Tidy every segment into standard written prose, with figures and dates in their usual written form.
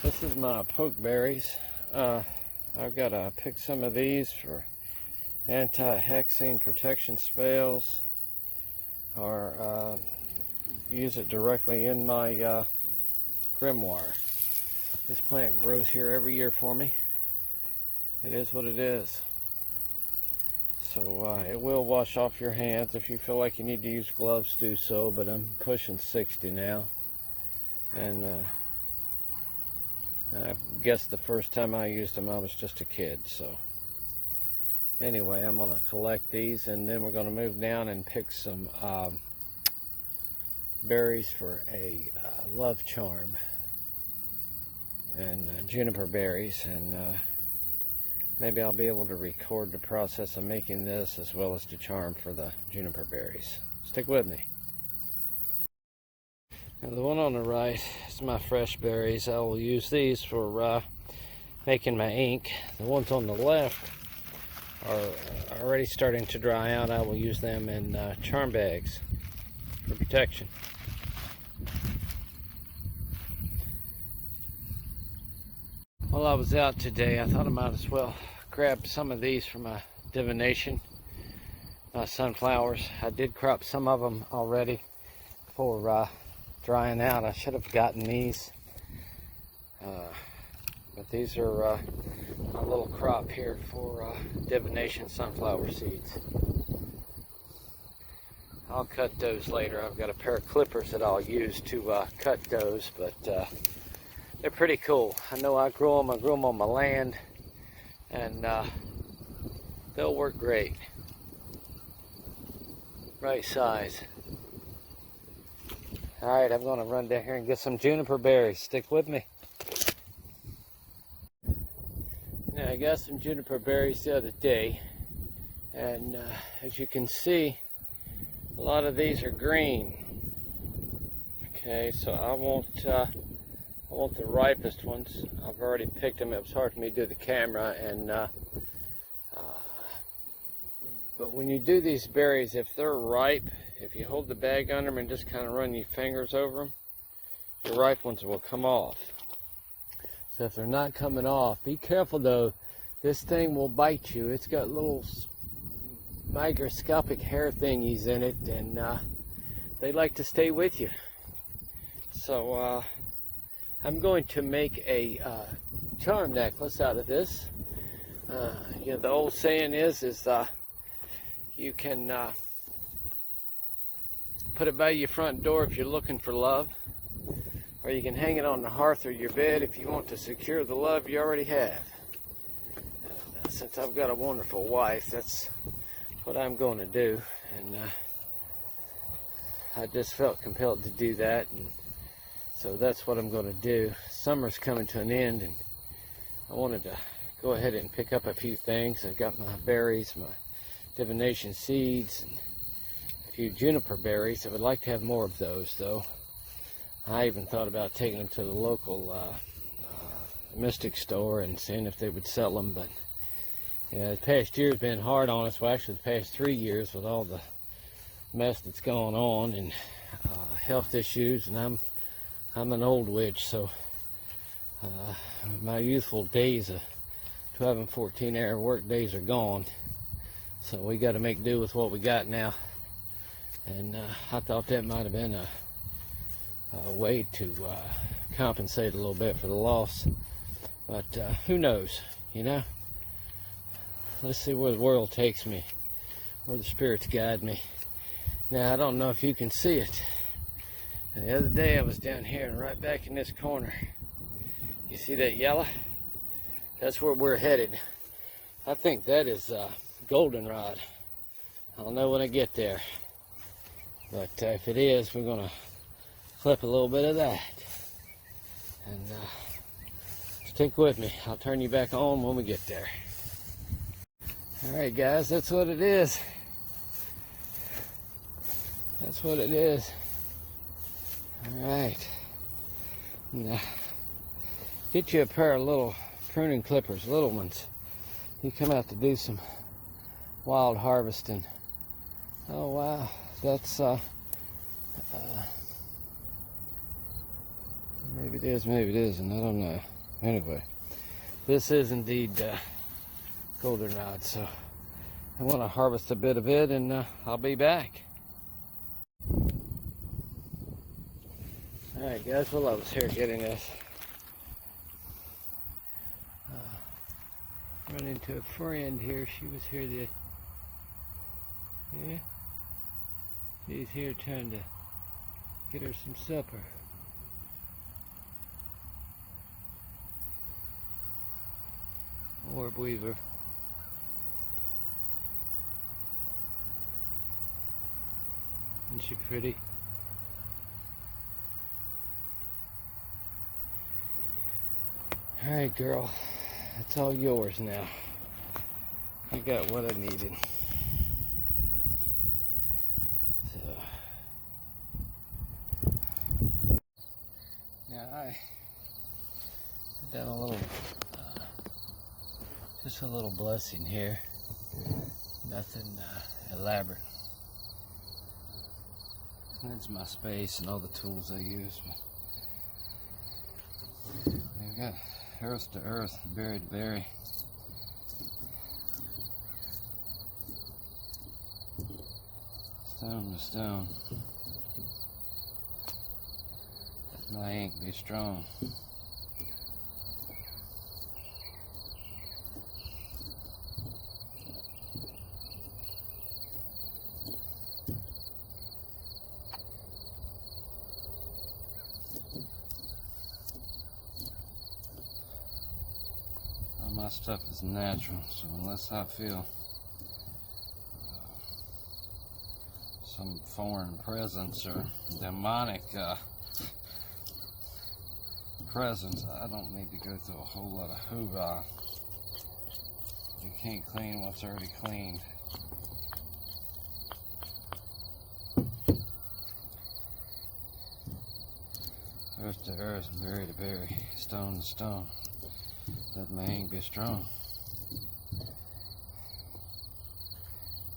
This is my pokeberries. I've got to pick some of these for anti-hexing protection spells, or use it directly in my grimoire. This plant grows here every year for me. It is what it is. So it will wash off your hands. If you feel like you need to use gloves, do so, but I'm pushing 60 now. And I guess the first time I used them I was just a kid. So anyway, I'm going to collect these, and then we're going to move down and pick some berries for a love charm, and juniper berries, and maybe I'll be able to record the process of making this as well as the charm for the juniper berries. Stick with me. Now, the one on the right is my fresh berries. I will use these for making my ink. The ones on the left are already starting to dry out. I will use them in charm bags for protection. While I was out today, I thought I might as well grab some of these for my divination, my sunflowers. I did crop some of them already for drying out. I should have gotten these, but these are a little crop here for divination sunflower seeds. I'll cut those later. I've got a pair of clippers that I'll use to cut those, but they're pretty cool. I know I grow them on my land, and they'll work great. Right size. Alright, I'm going to run down here and get some juniper berries. Stick with me. Now, I got some juniper berries the other day, and as you can see, a lot of these are green. Okay, so I want the ripest ones. I've already picked them. It was hard for me to do the camera, and but when you do these berries, if they're ripe, if you hold the bag under them and just kind of run your fingers over them, your ripe ones will come off. So if they're not coming off, be careful though. This thing will bite you. It's got little microscopic hair thingies in it, and they like to stay with you. So I'm going to make a charm necklace out of this. You know, the old saying is you can put it by your front door if you're looking for love, or you can hang it on the hearth or your bed if you want to secure the love you already have. Since I've got a wonderful wife, that's what I'm going to do, and I just felt compelled to do that, and so that's what I'm going to do. Summer's coming to an end, and I wanted to go ahead and pick up a few things. I've got my berries, my divination seeds, and a few juniper berries. I would like to have more of those, though. I even thought about taking them to the local mystic store and seeing if they would sell them, but yeah, the past year's been hard on us. Well, actually the past 3 years, with all the mess that's going on, and health issues, and I'm an old witch, so my youthful days of 12 and 14-hour work days are gone. So we got to make do with what we got now. And I thought that might have been a way to compensate a little bit for the loss. But who knows, you know? Let's see where the world takes me, where the spirits guide me. Now, I don't know if you can see it. And the other day I was down here, and right back in this corner, you see that yellow? That's where we're headed. I think that is goldenrod. I'll know when I get there. But if it is, we're going to clip a little bit of that. And stick with me. I'll turn you back on when we get there. Alright guys, that's what it is. That's what it is. Alright. Now, get you a pair of little pruning clippers, little ones. You come out to do some wild harvesting. Oh wow, that's maybe it is, maybe it isn't, I don't know. Anyway, this is indeed goldenrod, so I want to harvest a bit of it, and I'll be back. Alright guys, while I was here getting this, run into a friend here. She was here she's here trying to get her some supper. Orb weaver. Isn't she pretty? Alright girl, it's all yours now. I got what I needed. So now I done a little just a little blessing here. Nothing elaborate. Cleanse my space and all the tools I use. But we've got earth to earth, berry to berry. Stone to stone. Let my ink be strong. My stuff is natural, so unless I feel some foreign presence or demonic presence, I don't need to go through a whole lot of hoorah. You can't clean what's already cleaned. Earth to earth, berry to berry, stone to stone. Let my ink be strong.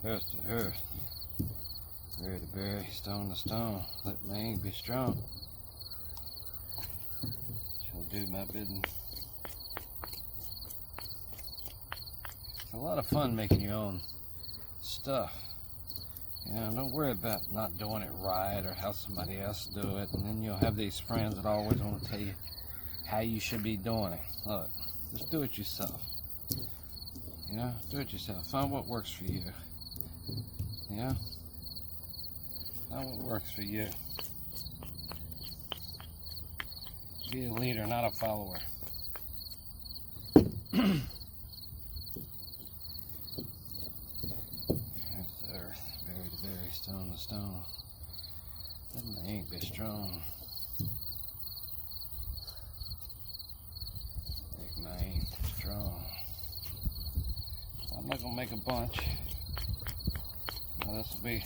Earth to earth, berry to berry, stone to stone. Let my ink be strong. Shall do my bidding. It's a lot of fun making your own stuff. You know, don't worry about not doing it right or how somebody else do it. And then you'll have these friends that always want to tell you how you should be doing it. Look. Just do it yourself. You know, do it yourself. Find what works for you. You know? Find what works for you. Be a leader, not a follower. Earth to earth, berry to berry, stone to stone. Let my ink be strong. I'm not gonna make a bunch. Well, this will be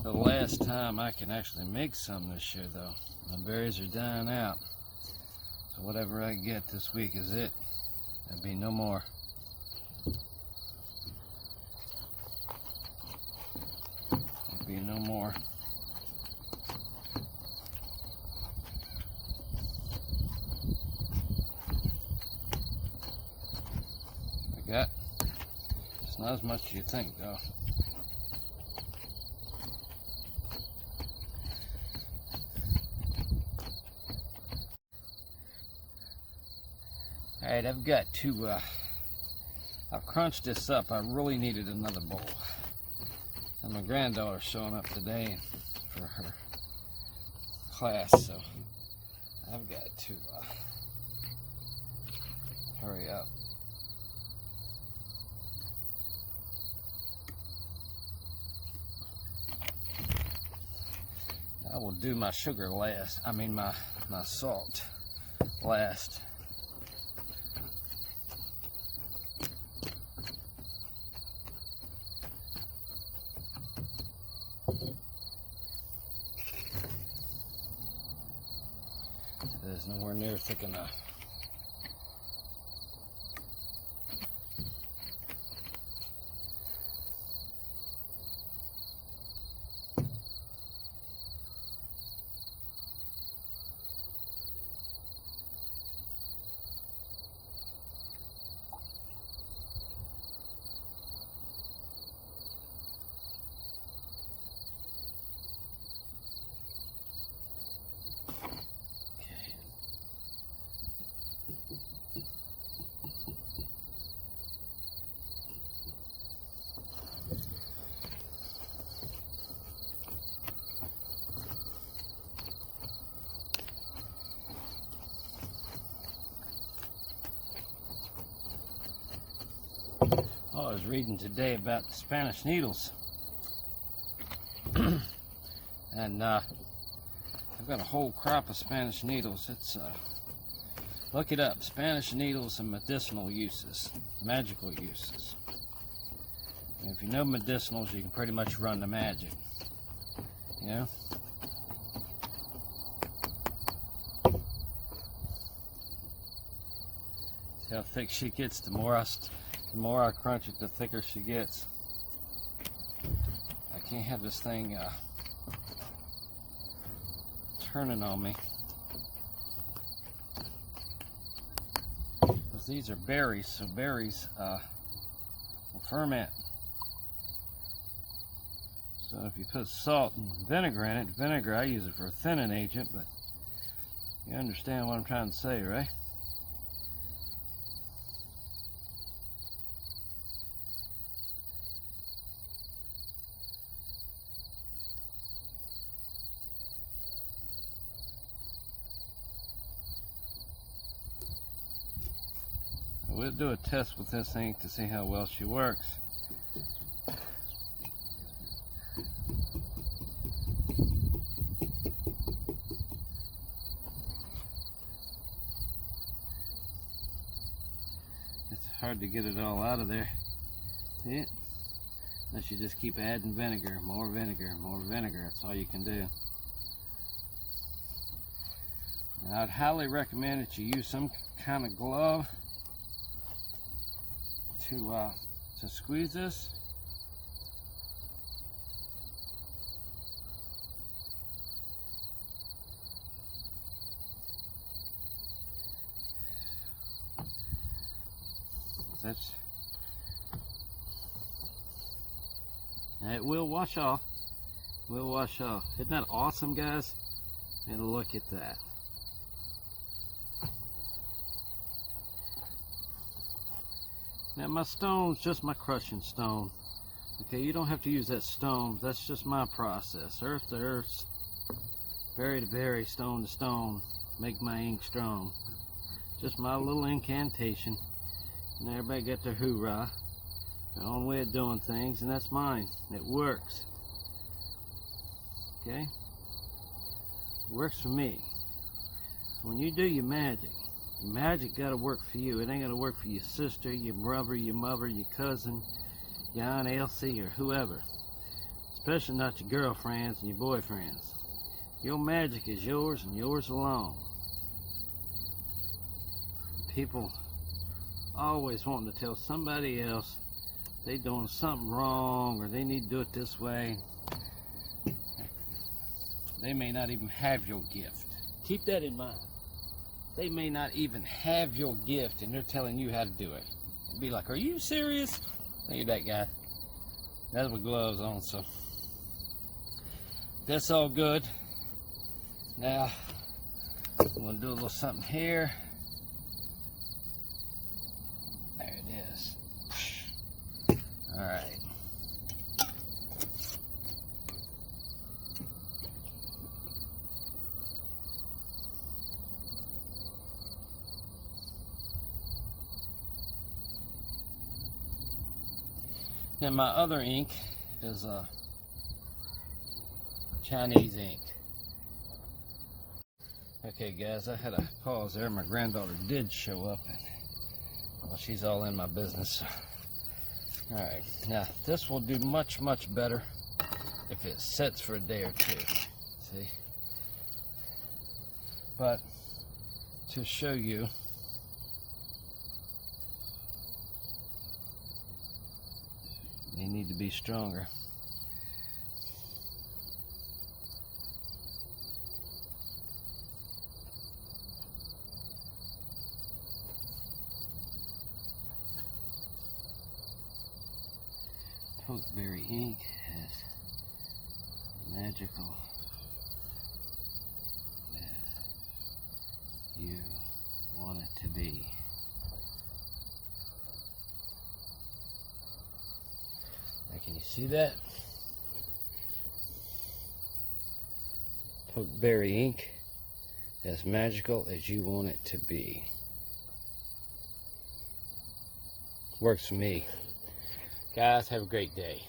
the last time I can actually make some this year, though. My berries are dying out, so whatever I get this week is it. There'll be no more. There'll be no more. Got. It's not as much as you think, though. Alright, I've got to, I've crunched this up. I really needed another bowl. And my granddaughter's showing up today for her class, so I've got to hurry up. I will do my sugar last. I mean my salt last. It is nowhere near thick enough. Oh, I was reading today about the Spanish needles. And I've got a whole crop of Spanish needles. It's look it up, Spanish needles and medicinal uses, magical uses. And if you know medicinals, you can pretty much run the magic, you know. See how thick she gets. The more I crunch it, the thicker she gets. I can't have this thing turning on me, because these are berries, so berries will ferment. So if you put salt and vinegar in it, vinegar, I use it for a thinning agent, but you understand what I'm trying to say, right? We'll do a test with this ink to see how well she works. It's hard to get it all out of there. See it? Unless you just keep adding vinegar, more vinegar, more vinegar. That's all you can do. And I'd highly recommend that you use some kind of glove to squeeze this. It will wash off. Will wash off. Isn't that awesome, guys? And look at that. Now my stone's just my crushing stone. Okay, you don't have to use that stone. That's just my process. Earth to earth, berry to berry, stone to stone, make my ink strong. Just my little incantation. And everybody got their hoorah, their own way of doing things, and that's mine. It works. Okay? It works for me. So when you do your magic gotta work for you. It ain't gonna work for your sister, your brother, your mother, your cousin, your Aunt Elsie, or whoever. Especially not your girlfriends and your boyfriends. Your magic is yours and yours alone. People always wanting to tell somebody else they doing something wrong or they need to do it this way. They may not even have your gift. Keep that in mind. They may not even have your gift and they're telling you how to do it. It'd be like, are you serious? Look at that guy. That's with gloves on, so that's all good. Now, I'm gonna do a little something here. There it is. All right. Now my other ink is Chinese ink. Okay guys, I had a pause there. My granddaughter did show up and well, she's all in my business. Alright, now this will do much better if it sets for a day or two. See? But to show you, they need to be stronger. Pokeberry ink has magical as you want it to be. Now, can you see that? Pokeberry ink as magical as you want it to be. Works for me. Guys, have a great day.